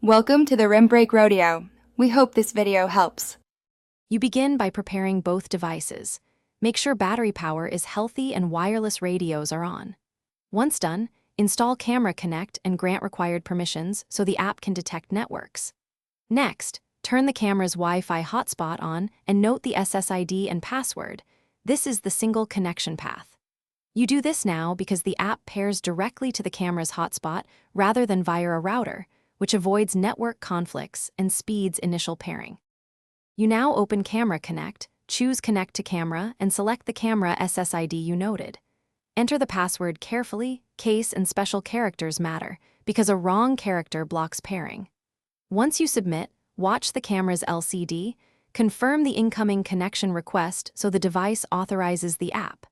Welcome to the Rim Break Rodeo. We hope this video helps. You begin by preparing both devices. Make sure battery power is healthy and wireless radios are on. Once done, install Camera Connect and grant required permissions so the app can detect networks. Next, turn the camera's Wi-Fi hotspot on and note the SSID and password. This is the single connection path. You do this now because the app pairs directly to the camera's hotspot rather than via a router, which avoids network conflicts and speeds initial pairing. You now open Camera Connect, choose Connect to Camera, and select the camera SSID you noted. Enter the password carefully. Case and special characters matter because a wrong character blocks pairing. Once you submit, watch the camera's LCD, confirm the incoming connection request so the device authorizes the app.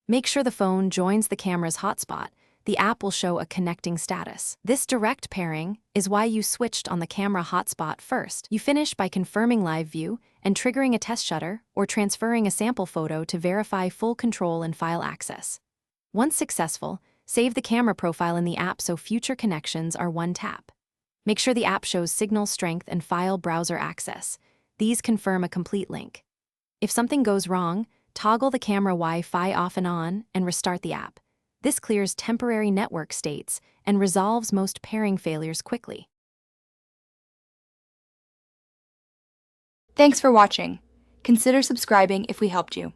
Make sure the phone joins the camera's hotspot. The app will show a connecting status. This direct pairing is why you switched on the camera hotspot first. You finish by confirming live view and triggering a test shutter or transferring a sample photo to verify full control and file access. Once successful, save the camera profile in the app so future connections are one tap. Make sure the app shows signal strength and file browser access. These confirm a complete link. If something goes wrong, toggle the camera Wi-Fi off and on and restart the app. This clears temporary network states and resolves most pairing failures quickly. Thanks for watching. Consider subscribing if we helped you.